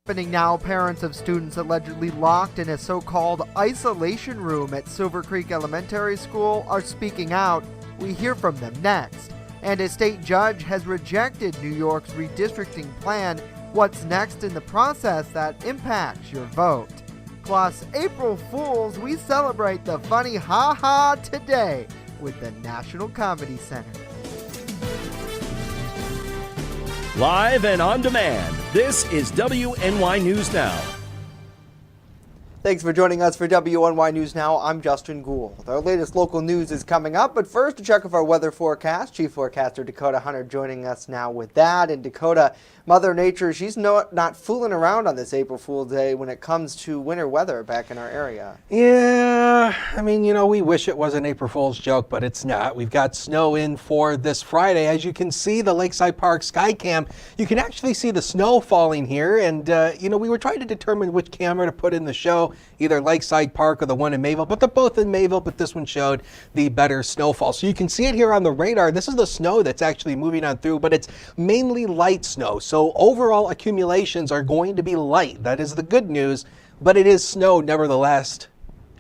Happening now, parents of students allegedly locked in a so-called isolation room at Silver Creek Elementary School are speaking out. We hear from them next. And a state judge has rejected New York's redistricting plan. What's next in the process that impacts your vote? Plus, April Fools, we celebrate the funny ha-ha today with the National Comedy Center. Live and on demand, this is WNY News Now. Thanks for joining us for WNY News Now. I'm Justin Gould. Our latest local news is coming up, but first, a check of our weather forecast. Chief Forecaster Dakota Hunter joining us now with that. And Dakota, Mother Nature, she's not fooling around on this April Fool's Day when it comes to winter weather back in our area. Yeah, I mean, we wish it was an April Fool's joke, but it's not. We've got snow in for this Friday. As you can see, the Lakeside Park Skycam, you can actually see the snow falling here. And, we were trying to determine which camera to put in the show, either Lakeside Park or the one in Mayville, but they're both in Mayville, but this one showed the better snowfall. So you can see it here on the radar. This is the snow that's actually moving on through, but it's mainly light snow. So overall accumulations are going to be light. That is the good news, but it is snow nevertheless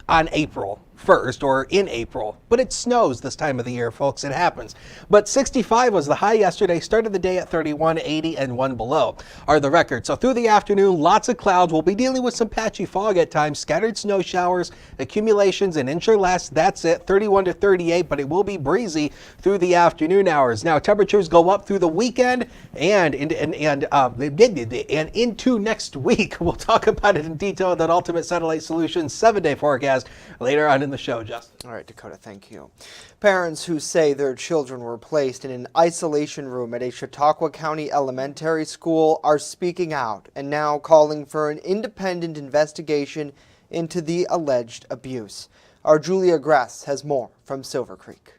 on April 1st or in April, but it snows this time of the year, folks. It happens. But 65 was the high yesterday, started the day at 31, 80, and 1 below are the records. So through the afternoon, lots of clouds. We'll be dealing with some patchy fog at times, scattered snow showers, accumulations an inch or less. That's it, 31 to 38, but it will be breezy through the afternoon hours. Now temperatures go up through the weekend and into next week. We'll talk about it in detail in that Ultimate Satellite Solutions 7-day forecast later on in the show, Justin. All right, Dakota, thank you. Parents who say their children were placed in an isolation room at a Chautauqua County elementary school are speaking out and now calling for an independent investigation into the alleged abuse. Our Julia Gress has more from Silver Creek.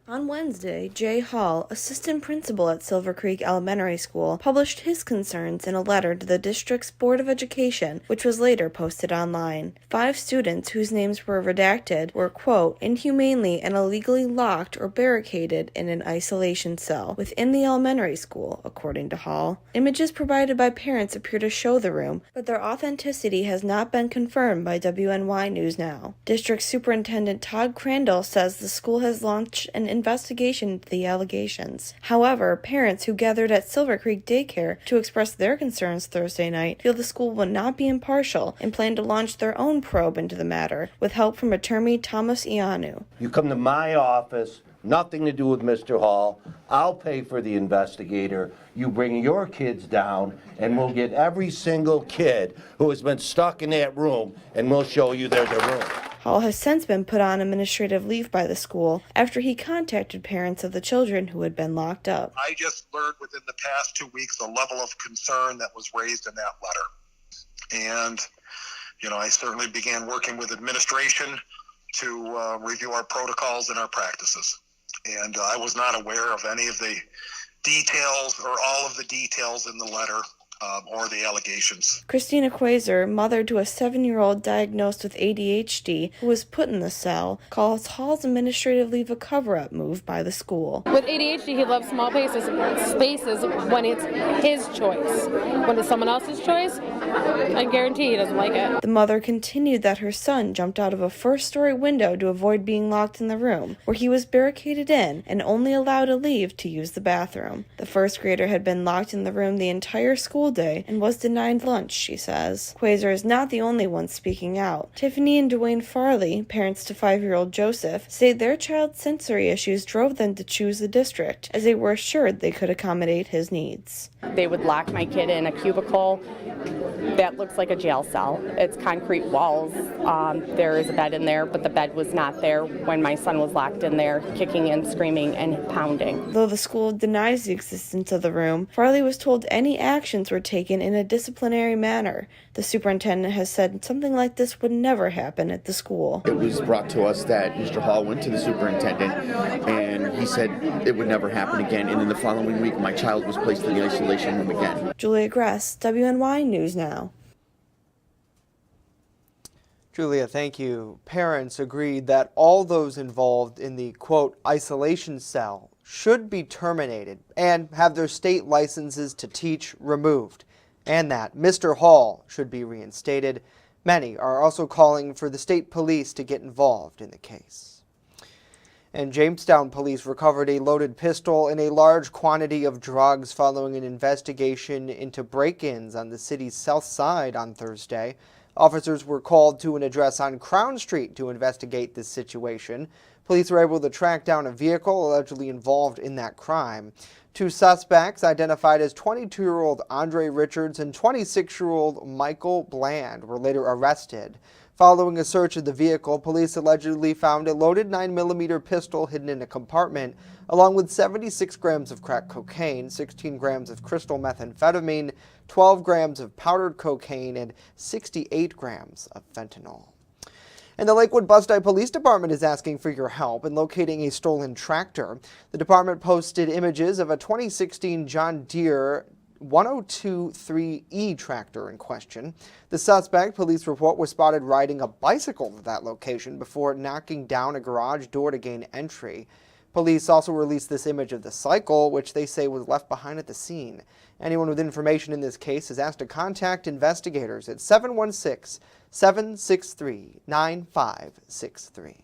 On Wednesday, Jay Hall, assistant principal at Silver Creek Elementary School, published his concerns in a letter to the district's Board of Education, which was later posted online. 5 students whose names were redacted were, quote, inhumanely and illegally locked or barricaded in an isolation cell within the elementary school, according to Hall. Images provided by parents appear to show the room, but their authenticity has not been confirmed by WNY News Now. District Superintendent Todd Crandall says the school has launched an investigation into the allegations. However, parents who gathered at Silver Creek Daycare to express their concerns Thursday night feel the school will not be impartial and plan to launch their own probe into the matter with help from attorney Thomas Ianu. You come to my office, nothing to do with Mr. Hall. I'll pay for the investigator. You bring your kids down and we'll get every single kid who has been stuck in that room and we'll show you there's a room. Hall has since been put on administrative leave by the school after he contacted parents of the children who had been locked up. I just learned within the past 2 weeks the level of concern that was raised in that letter. And, I certainly began working with administration to review our protocols and our practices. And I was not aware of any of the details or all of the details in the letter. Or the allegations. Christina Quaser, mother to a 7-year-old diagnosed with ADHD who was put in the cell, calls Hall's administrative leave a cover-up move by the school. With ADHD, he loves small spaces when it's his choice. When it's someone else's choice, I guarantee he doesn't like it. The mother continued that her son jumped out of a first-story window to avoid being locked in the room, where he was barricaded in and only allowed to leave to use the bathroom. The first grader had been locked in the room the entire school day and was denied lunch, she says. Quaser is not the only one speaking out. Tiffany and Dwayne Farley, parents to 5-year-old Joseph, say their child's sensory issues drove them to choose the district, as they were assured they could accommodate his needs. They would lock my kid in a cubicle that looks like a jail cell. It's concrete walls. There is a bed in there, but the bed was not there when my son was locked in there, kicking and screaming and pounding. Though the school denies the existence of the room, Farley was told any actions were taken in a disciplinary manner. The superintendent has said something like this would never happen at the school. It was brought to us that Mr. Hall went to the superintendent and he said it would never happen again. And then the following week, my child was placed in the isolation room again. Julia Gress, WNY News Now. Julia, thank you. Parents agreed that all those involved in the, quote, isolation cell should be terminated and have their state licenses to teach removed. and that Mr. Hall should be reinstated. Many are also calling for the state police to get involved in the case. And Jamestown police recovered a loaded pistol and a large quantity of drugs following an investigation into break-ins on the city's south side on Thursday. Officers were called to an address on Crown Street to investigate this situation. Police were able to track down a vehicle allegedly involved in that crime. Two suspects, identified as 22-year-old Andre Richards and 26-year-old Michael Bland, were later arrested. Following a search of the vehicle, police allegedly found a loaded 9mm pistol hidden in a compartment, along with 76 grams of crack cocaine, 16 grams of crystal methamphetamine, 12 grams of powdered cocaine, and 68 grams of fentanyl. And the Lakewood Bus-Dye Police Department is asking for your help in locating a stolen tractor. The department posted images of a 2016 John Deere 1023E tractor in question. The suspect, police report, was spotted riding a bicycle to that location before knocking down a garage door to gain entry. Police also released this image of the cycle, which they say was left behind at the scene. Anyone with information in this case is asked to contact investigators at 716-763-9563.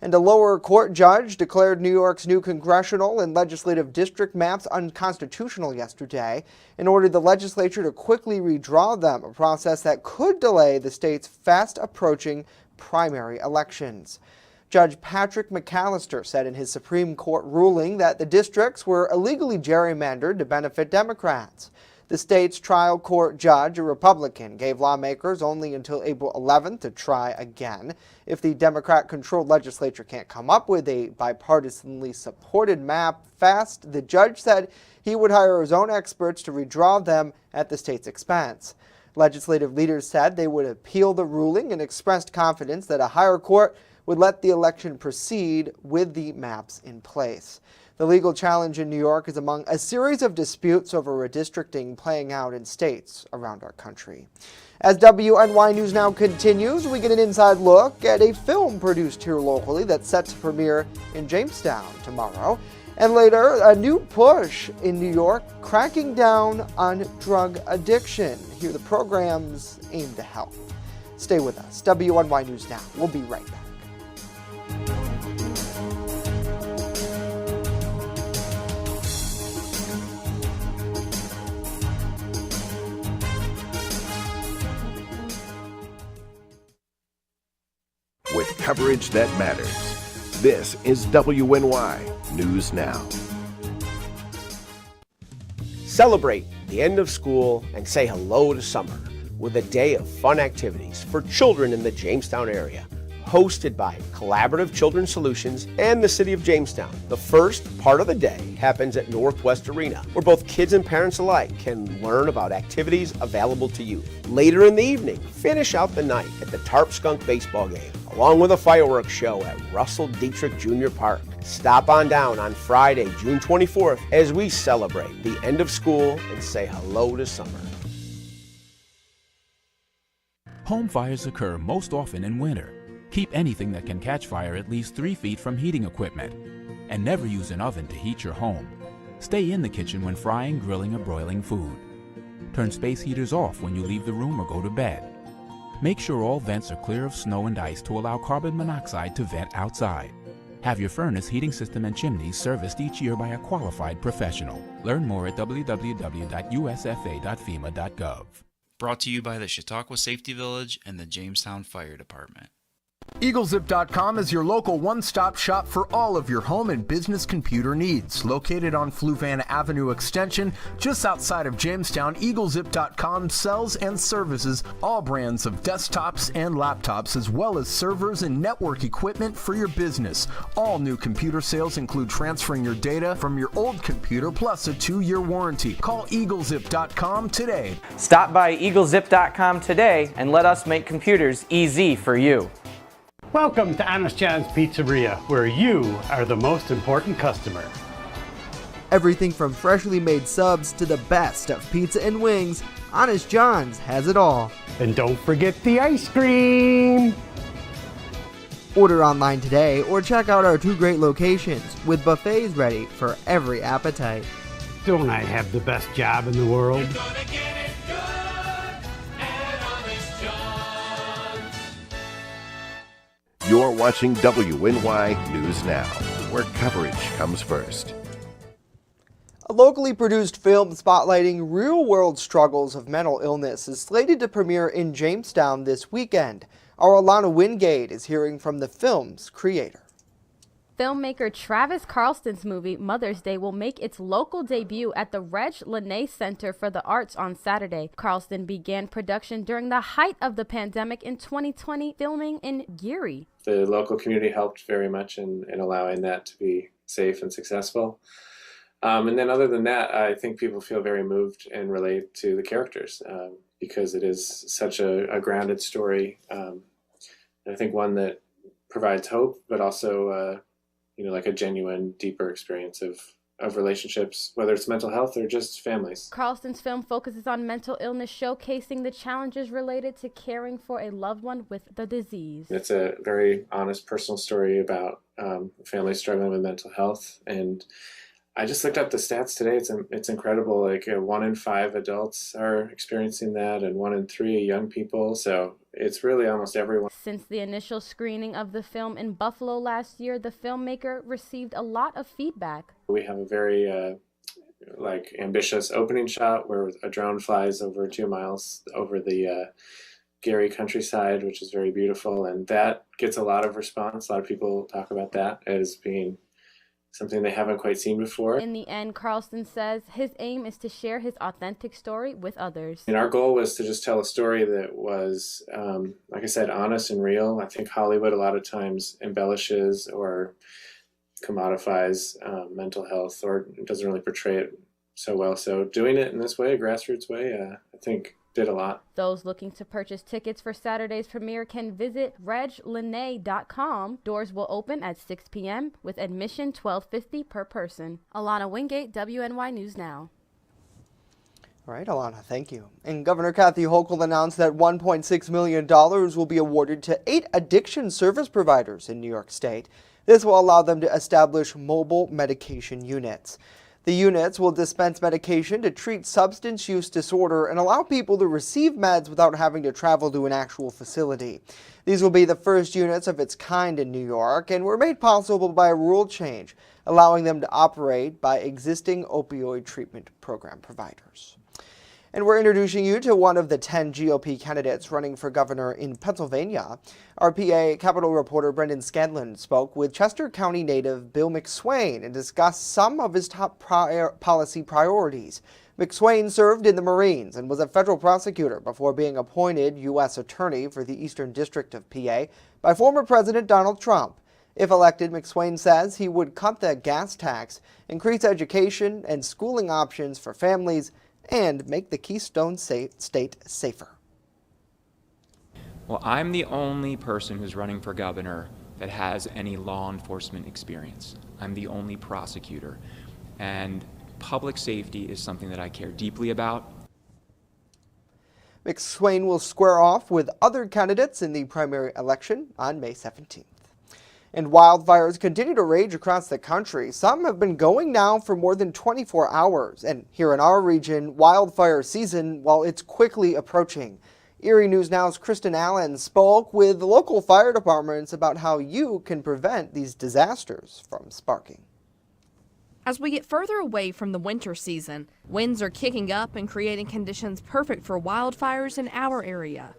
And a lower court judge declared New York's new congressional and legislative district maps unconstitutional yesterday and ordered the legislature to quickly redraw them, a process that could delay the state's fast-approaching primary elections. Judge Patrick McAllister said in his Supreme Court ruling that the districts were illegally gerrymandered to benefit Democrats. The state's trial court judge, a Republican, gave lawmakers only until April 11th to try again. If the Democrat-controlled legislature can't come up with a bipartisanly supported map fast, the judge said he would hire his own experts to redraw them at the state's expense. Legislative leaders said they would appeal the ruling and expressed confidence that a higher court would let the election proceed with the maps in place. The legal challenge in New York is among a series of disputes over redistricting playing out in states around our country. As WNY News Now continues, we get an inside look at a film produced here locally that's set to premiere in Jamestown tomorrow. And later, a new push in New York cracking down on drug addiction. Here the programs aim to help. Stay with us. WNY News Now. We'll be right back. With coverage that matters. This is WNY News Now. Celebrate the end of school and say hello to summer with a day of fun activities for children in the Jamestown area. Hosted by Collaborative Children's Solutions and the City of Jamestown. The first part of the day happens at Northwest Arena, where both kids and parents alike can learn about activities available to youth. Later in the evening, finish out the night at the Tarp Skunk baseball game, along with a fireworks show at Russell Dietrich Jr. Park. Stop on down on Friday, June 24th, as we celebrate the end of school and say hello to summer. Home fires occur most often in winter. Keep anything that can catch fire at least 3 feet from heating equipment. And never use an oven to heat your home. Stay in the kitchen when frying, grilling, or broiling food. Turn space heaters off when you leave the room or go to bed. Make sure all vents are clear of snow and ice to allow carbon monoxide to vent outside. Have your furnace, heating system, and chimneys serviced each year by a qualified professional. Learn more at www.usfa.fema.gov. Brought to you by the Chautauqua Safety Village and the Jamestown Fire Department. EagleZip.com is your local one-stop shop for all of your home and business computer needs. Located on Fluvanna Avenue Extension, just outside of Jamestown, EagleZip.com sells and services all brands of desktops and laptops, as well as servers and network equipment for your business. All new computer sales include transferring your data from your old computer, plus a 2-year warranty. Call EagleZip.com today. Stop by EagleZip.com today and let us make computers easy for you. Welcome to Honest John's Pizzeria, where you are the most important customer. Everything from freshly made subs to the best of pizza and wings, Honest John's has it all. And don't forget the ice cream! Order online today or check out our 2 great locations with buffets ready for every appetite. Don't I have the best job in the world? You're gonna get it good. You're watching WNY News Now, where coverage comes first. A locally produced film spotlighting real-world struggles of mental illness is slated to premiere in Jamestown this weekend. Our Alana Wingate is hearing from the film's creator. Filmmaker Travis Carlston's movie Mother's Day will make its local debut at the Redistricting Center for the Arts on Saturday. Carlston began production during the height of the pandemic in 2020, filming in Geary. The local community helped very much in allowing that to be safe and successful. And then other than that, I think people feel very moved and relate to the characters because it is such a grounded story. And I think one that provides hope, but also like a genuine, deeper experience of relationships, whether it's mental health or just families. Carlston's film focuses on mental illness, showcasing the challenges related to caring for a loved one with the disease. It's a very honest, personal story about families struggling with mental health. And I just looked up the stats today. It's incredible. Like 1 in 5 adults are experiencing that, and 1 in 3 young people. So it's really almost everyone. Since the initial screening of the film in Buffalo last year, the filmmaker received a lot of feedback. We have a very ambitious opening shot where a drone flies over 2 miles over the Geary countryside, which is very beautiful, and that gets a lot of response. A lot of people talk about that as being something they haven't quite seen before. In the end, Carlston says his aim is to share his authentic story with others. And our goal was to just tell a story that was, like I said, honest and real. I think Hollywood a lot of times embellishes or commodifies mental health, or doesn't really portray it so well. So doing it in this way, a grassroots way, I think did a lot. Those looking to purchase tickets for Saturday's premiere can visit reglinay.com. Doors will open at 6 p.m. with admission $12.50 per person. Alana Wingate, WNY News Now. All right, Alana, thank you. And Governor Kathy Hochul announced that $1.6 million will be awarded to 8 addiction service providers in New York State. This will allow them to establish mobile medication units. The units will dispense medication to treat substance use disorder and allow people to receive meds without having to travel to an actual facility. These will be the first units of its kind in New York and were made possible by a rule change, allowing them to operate by existing opioid treatment program providers. And we're introducing you to one of the 10 GOP candidates running for governor in Pennsylvania. Our PA Capitol reporter Brendan Scanlon spoke with Chester County native Bill McSwain and discussed some of his top policy priorities. McSwain served in the Marines and was a federal prosecutor before being appointed U.S. Attorney for the Eastern District of PA by former President Donald Trump. If elected, McSwain says he would cut the gas tax, increase education and schooling options for families, and make the Keystone State safer. Well, I'm the only person who's running for governor that has any law enforcement experience. I'm the only prosecutor. And public safety is something that I care deeply about. McSwain will square off with other candidates in the primary election on May 17th. And wildfires continue to rage across the country. Some have been going now for more than 24 hours. And here in our region, wildfire season, well, it's quickly approaching. Erie News Now's Kristen Allen spoke with local fire departments about how you can prevent these disasters from sparking. As we get further away from the winter season, winds are kicking up and creating conditions perfect for wildfires in our area.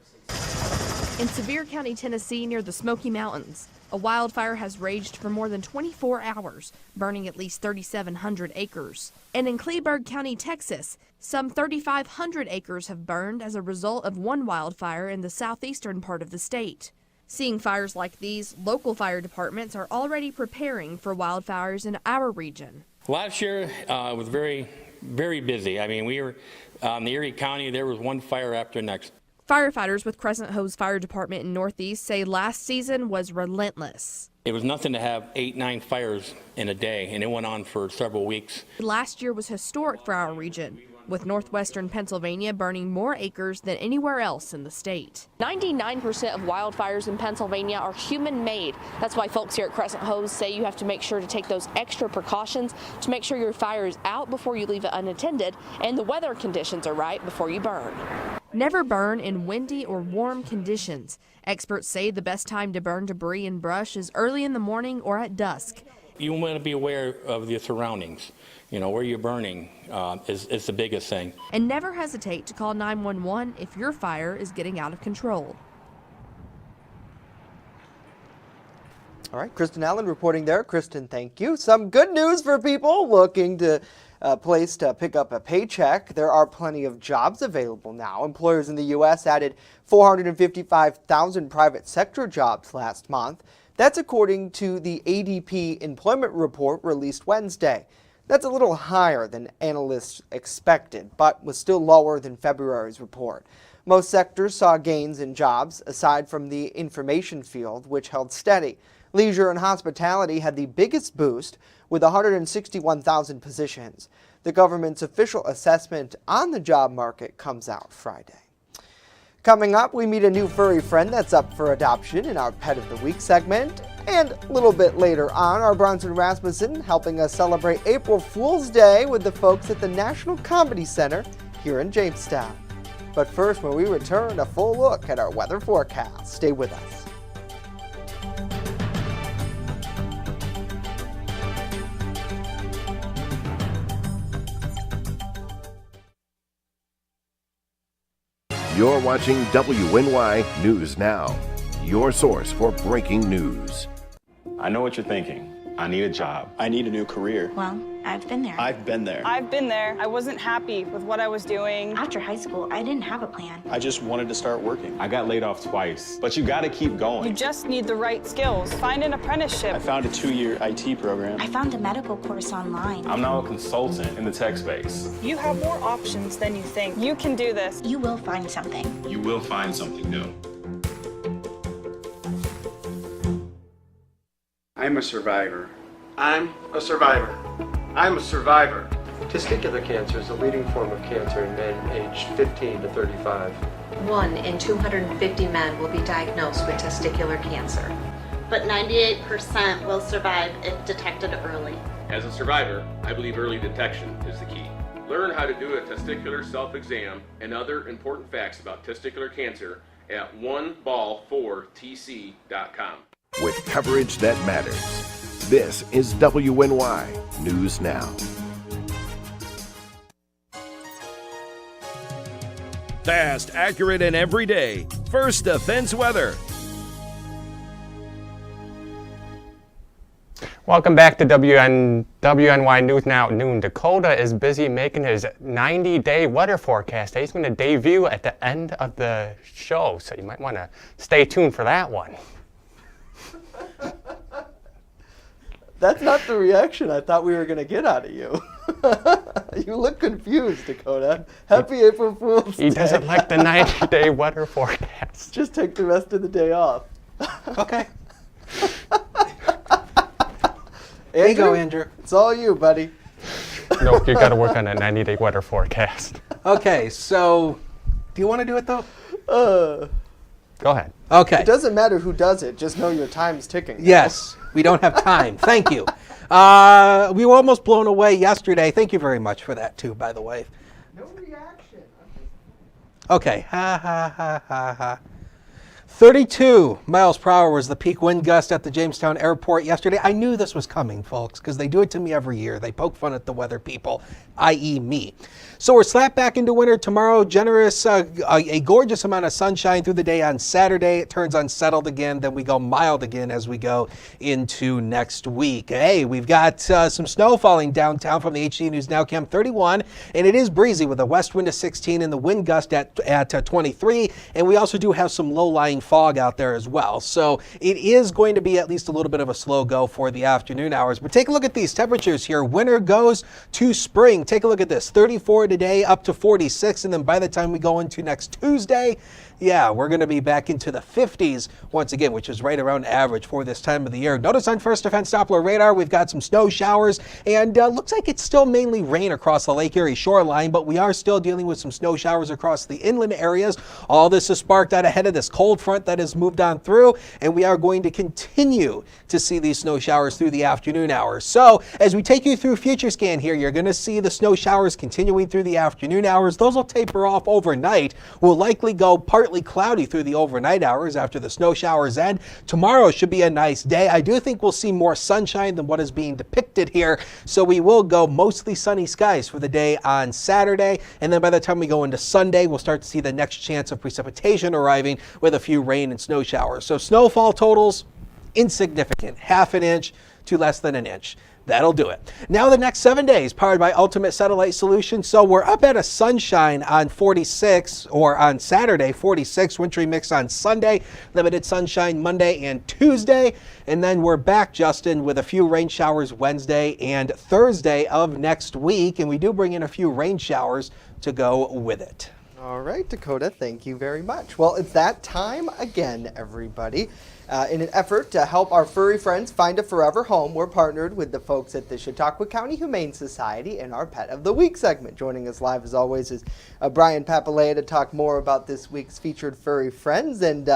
In Sevier County, Tennessee, near the Smoky Mountains, a wildfire has raged for more than 24 hours, burning at least 3,700 acres. And in Kleberg County, Texas, some 3,500 acres have burned as a result of one wildfire in the southeastern part of the state. Seeing fires like these, local fire departments are already preparing for wildfires in our region. Last year was very, very busy. I mean, we were in the Erie County, there was one fire after the next. Firefighters with Crescent Hose Fire Department in Northeast say last season was relentless. It was nothing to have 8-9 fires in a day, and it went on for several weeks. Last year was historic for our region, with northwestern Pennsylvania burning more acres than anywhere else in the state. 99% of wildfires in Pennsylvania are human-made. That's why folks here at Crescent Hose say you have to make sure to take those extra precautions to make sure your fire is out before you leave it unattended and the weather conditions are right before you burn. Never burn in windy or warm conditions. Experts say the best time to burn debris and brush is early in the morning or at dusk. You want to be aware of your surroundings. Where you're burning is the biggest thing. And never hesitate to call 911 if your fire is getting out of control. All right, Kristen Allen reporting there. Kristen, thank you. Some good news for people looking to a place to pick up a paycheck. There are plenty of jobs available now. Employers in the U.S. added 455,000 private sector jobs last month. That's according to the ADP employment report released Wednesday. That's a little higher than analysts expected, but was still lower than February's report. Most sectors saw gains in jobs, aside from the information field, which held steady. Leisure and hospitality had the biggest boost, with 161,000 positions. The government's official assessment on the job market comes out Friday. Coming up, we meet a new furry friend that's up for adoption in our Pet of the Week segment. And a little bit later on, our Bronson Rasmussen helping us celebrate April Fool's Day with the folks at the National Comedy Center here in Jamestown. But first, when we return, a full look at our weather forecast. Stay with us. You're watching WNY News Now, your source for breaking news. I know what you're thinking. I need a job. I need a new career. Well, I've been there. I've been there. I've been there. I wasn't happy with what I was doing. After high school, I didn't have a plan. I just wanted to start working. I got laid off twice, but you gotta keep going. You just need the right skills. Find an apprenticeship. I found a 2-year IT program. I found a medical course online. I'm now a consultant in the tech space. You have more options than you think. You can do this. You will find something. You will find something new. I'm a survivor. I'm a survivor. I'm a survivor. Testicular cancer is the leading form of cancer in men aged 15 to 35. 1 in 250 men will be diagnosed with testicular cancer. But 98% will survive if detected early. As a survivor, I believe early detection is the key. Learn how to do a testicular self-exam and other important facts about testicular cancer at oneball4tc.com. With coverage that matters. This is WNY News Now. Fast, accurate, and everyday. First Defense Weather. Welcome back to WNY News Now at noon. Dakota is busy making his 90-day weather forecast. He's going to debut at the end of the show, so you might want to stay tuned for that one. That's not the reaction I thought we were going to get out of you. You look confused, Dakota. Happy April Fool's Day. He doesn't like the 90-day weather forecast. Just take the rest of the day off. Okay. There you go, Andrew. It's all you, buddy. Nope, you got to work on that 90-day weather forecast. Okay, so do you want to do it, though? Go ahead. Okay. It doesn't matter who does it. Just know your time's ticking. Yes, we don't have time. Thank you. We were almost blown away yesterday. Thank you very much for that, too, by the way. No reaction. Okay. Ha, ha, ha, ha, ha. 32 miles per hour was the peak wind gust at the Jamestown airport yesterday. I knew this was coming, folks, because they do it to me every year. They poke fun at the weather people, i.e. me. So we're slapped back into winter tomorrow. Generous, a gorgeous amount of sunshine through the day on Saturday. It turns unsettled again. Then we go mild again as we go into next week. Hey, we've got some snow falling downtown from the HD News Now Cam 31, and it is breezy with a west wind of 16 and the wind gust at 23. And we also do have some low-lying fog out there as well. So it is going to be at least a little bit of a slow go for the afternoon hours. But take a look at these temperatures here. Winter goes to spring. Take a look at this. 34 today, up to 46. And then by the time we go into next Tuesday, yeah, we're going to be back into the 50s once again, which is right around average for this time of the year. Notice on First Defense Doppler radar, we've got some snow showers, and looks like it's still mainly rain across the Lake Erie shoreline, but we are still dealing with some snow showers across the inland areas. All this is sparked out ahead of this cold front front that has moved on through, and we are going to continue to see these snow showers through the afternoon hours. So as we take you through Future Scan here, you're going to see the snow showers continuing through the afternoon hours. Those will taper off overnight. We'll likely go partly cloudy through the overnight hours after the snow showers end. Tomorrow should be a nice day. I do think we'll see more sunshine than what is being depicted here. So we will go mostly sunny skies for the day on Saturday. And then by the time we go into Sunday, we'll start to see the next chance of precipitation arriving with a few rain and snow showers. So snowfall totals, insignificant, half an inch to less than an inch. That'll do it. Now the next 7 days, powered by Ultimate Satellite Solutions. So we're up at a sunshine on 46, or on Saturday, 46, wintry mix on Sunday, limited sunshine Monday and Tuesday. And then we're back, Justin, with a few rain showers Wednesday and Thursday of next week. And we do bring in a few rain showers to go with it. All right, Dakota, thank you very much. Well, it's that time again, everybody. In an effort to help our furry friends find a forever home, we're partnered with the folks at the Chautauqua County Humane Society in our Pet of the Week segment. Joining us live, as always, is Brian Papalea to talk more about this week's featured furry friends. And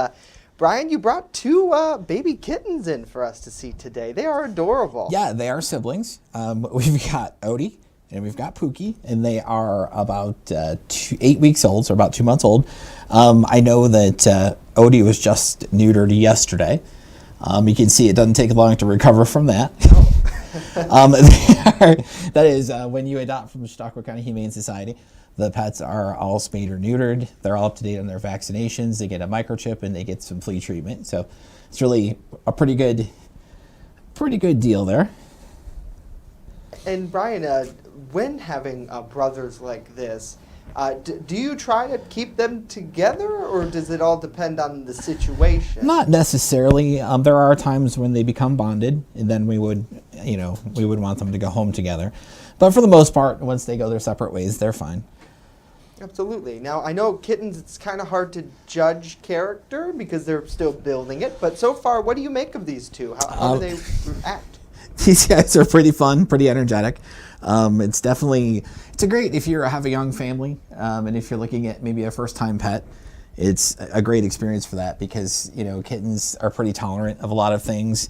Brian, you brought two baby kittens in for us to see today. They are adorable. Yeah, they are siblings. We've got Odie and we've got Pookie, and they are about 8 weeks old, so about 2 months old. I know that Odie was just neutered yesterday. You can see it doesn't take long to recover from that. That is, when you adopt from the Chautauqua County Humane Society, the pets are all spayed or neutered. They're all up to date on their vaccinations. They get a microchip and they get some flea treatment. So it's really a pretty good deal there. And Brian, when having brothers like this, do you try to keep them together, or does it all depend on the situation? Not necessarily. There are times when they become bonded, and then we would want them to go home together. But for the most part, once they go their separate ways, they're fine. Absolutely. Now, I know kittens, it's kind of hard to judge character because they're still building it. But so far, what do you make of these two? How do they act? These guys are pretty fun, pretty energetic. It's a great if you have a young family, and if you're looking at maybe a first-time pet, it's a great experience for that because, kittens are pretty tolerant of a lot of things,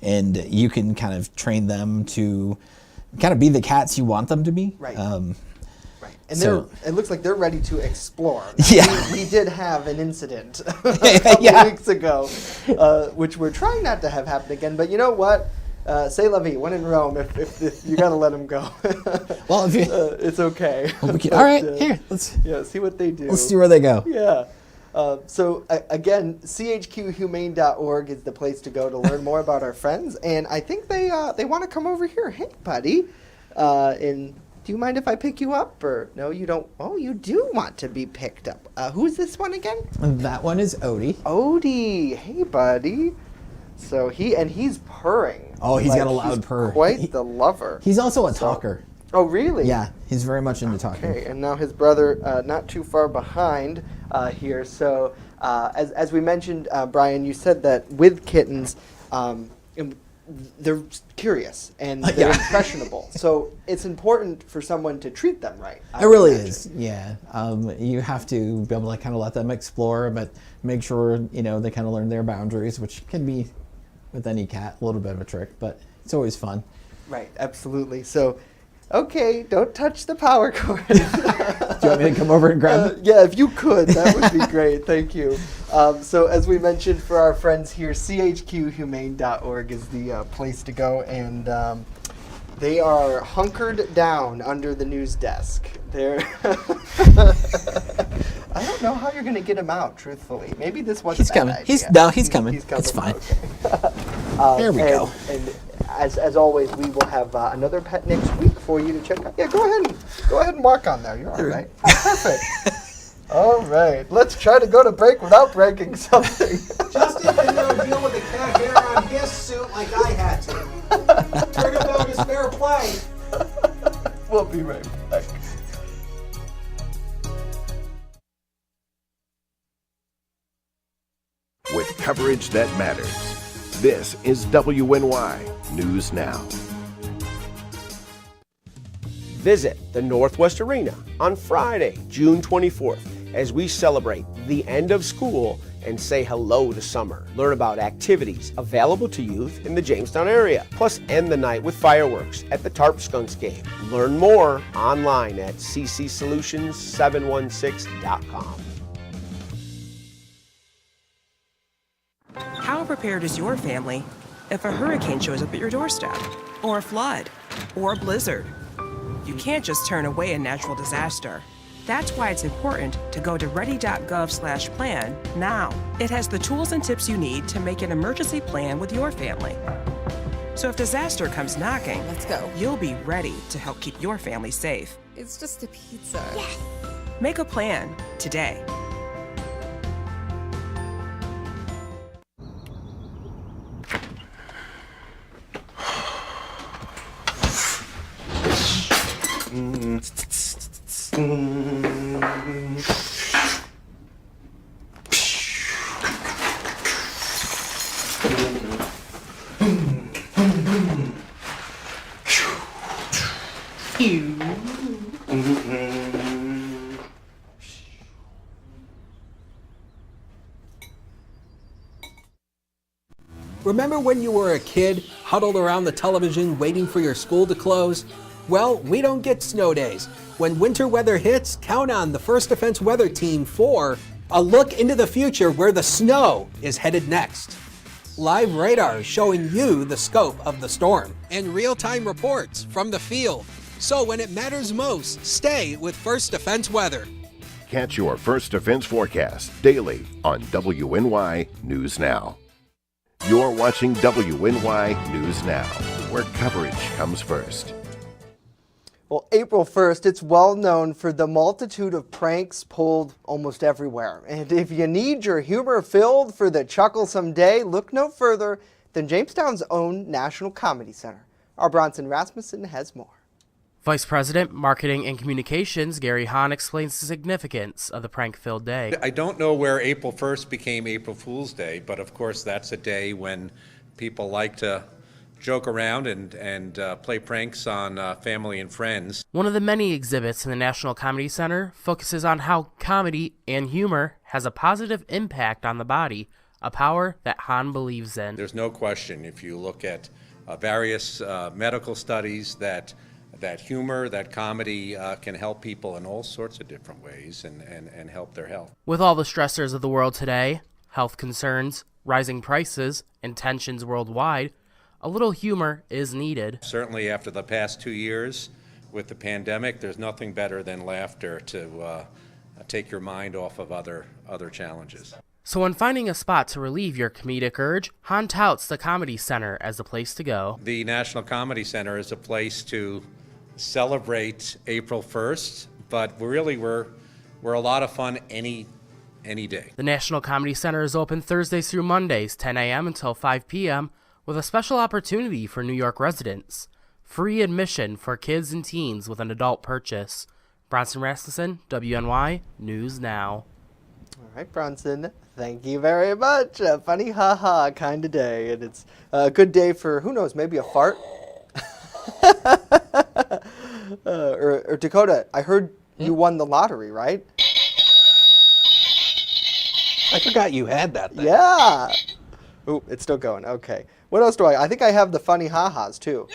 and you can kind of train them to kind of be the cats you want them to be. Right. Right. And it looks like they're ready to explore. Yeah. We did have an incident a couple weeks ago, which we're trying not to have happen again, but you know what? C'est la vie. When in Rome, if you gotta let them go. Well, if you, it's okay. Well, all right, here, let's see what they do. Let's see where they go. Yeah. Again, chqhumane.org is the place to go to learn more about our friends, and I think they want to come over here. Hey, buddy, do you mind if I pick you up, or no? You don't. Oh, you do want to be picked up. Who's this one again? That one is Odie. Odie, hey, buddy. So he's purring. Oh, he's got a loud purr. Quite the lover. He's also a talker. Oh, really? Yeah, he's very much into talking. Okay, and now his brother not too far behind here. So as we mentioned, Brian, you said that with kittens, they're curious and they're impressionable. So it's important for someone to treat them right. It really is, yeah. You have to be able to kind of let them explore, but make sure, they kind of learn their boundaries, which can be, with any cat, a little bit of a trick, but it's always fun. Right, absolutely. So, okay, don't touch the power cord. Do you want me to come over and grab it? Yeah, if you could, that would be great. Thank you. So as we mentioned, for our friends here, chqhumane.org is the place to go, and they are hunkered down under the news desk. They're I don't know how you're going to get him out, truthfully. Maybe this wasn't a bad idea. He's coming. It's fine. Okay. There we go. And as always, we will have another pet next week for you to check out. Yeah, go ahead and walk on there. You're all right. Perfect. All right. Let's try to go to break without breaking something. Justin can deal with the cat hair on his suit like I had to. Turtle dog is fair play. We'll be right back. With coverage that matters, this is WNY News Now. Visit the Northwest Arena on Friday, June 24th, as we celebrate the end of school and say hello to summer. Learn about activities available to youth in the Jamestown area. Plus, end the night with fireworks at the Tarp Skunks game. Learn more online at ccsolutions716.com. How prepared is your family if a hurricane shows up at your doorstep, or a flood, or a blizzard? You can't just turn away a natural disaster. That's why it's important to go to ready.gov/plan now. It has the tools and tips you need to make an emergency plan with your family. So if disaster comes knocking, let's go. You'll be ready to help keep your family safe. It's just a pizza. Yes. Make a plan today. Remember when you were a kid, huddled around the television waiting for your school to close? Well, we don't get snow days. When winter weather hits, count on the First Defense Weather Team for a look into the future where the snow is headed next. Live radar showing you the scope of the storm. And real-time reports from the field. So when it matters most, stay with First Defense Weather. Catch your First Defense forecast daily on WNY News Now. You're watching WNY News Now, where coverage comes first. Well, April 1st, it's well known for the multitude of pranks pulled almost everywhere. And if you need your humor filled for the chucklesome day, look no further than Jamestown's own National Comedy Center. Our Bronson Rasmussen has more. Vice President, Marketing and Communications Gary Hahn explains the significance of the prank-filled day. I don't know where April 1st became April Fool's Day, but of course that's a day when people like to joke around and play pranks on family and friends. One of the many exhibits in the National Comedy Center focuses on how comedy and humor has a positive impact on the body, a power that Hahn believes in. There's no question, if you look at various medical studies, that humor, that comedy can help people in all sorts of different ways and help their health. With all the stressors of the world today, health concerns, rising prices, and tensions worldwide, a little humor is needed. Certainly after the past 2 years with the pandemic, there's nothing better than laughter to take your mind off of other challenges. So when finding a spot to relieve your comedic urge, Hahn touts the Comedy Center as the place to go. The National Comedy Center is a place to celebrate April 1st, but we're a lot of fun any day. The National Comedy Center is open Thursdays through Mondays, 10 a.m. until 5 p.m., with a special opportunity for New York residents. Free admission for kids and teens with an adult purchase. Bronson Rasmussen, WNY News Now. All right, Bronson, thank you very much. A funny haha kind of day, and it's a good day for, who knows, maybe a fart? or Dakota, I heard you won the lottery, right? I forgot you had that thing. Yeah. Ooh, it's still going. Okay. What else do I think I have the funny ha-has, too.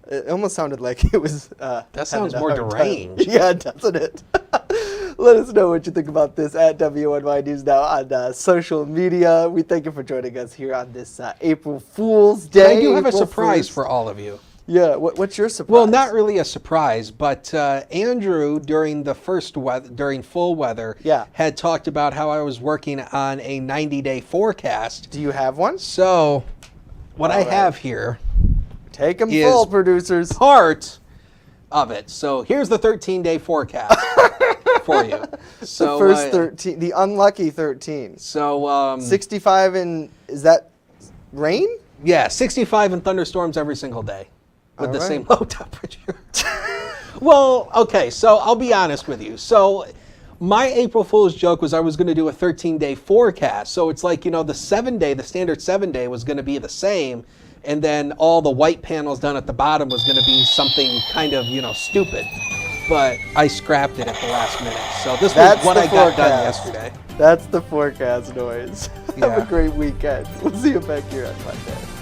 It almost sounded like it was... that sounds more deranged. Yeah, doesn't it? Let us know what you think about this at WNY News Now on social media. We thank you for joining us here on this April Fool's Day. I do have April a surprise 1st. for all of you. Yeah, what's your surprise? Well, not really a surprise, but Andrew, during full weather, had talked about how I was working on a 90-day forecast. Do you have one? So, what I have here... Take them full, producers. Part of it. So here's the 13-day forecast for you. So, the first 13, the unlucky 13. So 65 and is that rain? Yeah, 65 and thunderstorms every single day with the same low temperature. Well, okay, so I'll be honest with you. So my April Fool's joke was I was going to do a 13-day forecast. So it's like, the standard 7-day was going to be the same. and then all the white panels done at the bottom was going to be something kind of, stupid. But I scrapped it at the last minute. So this was what I got done yesterday. That's the forecast noise. Yeah. Have a great weekend. We'll see you back here on Monday.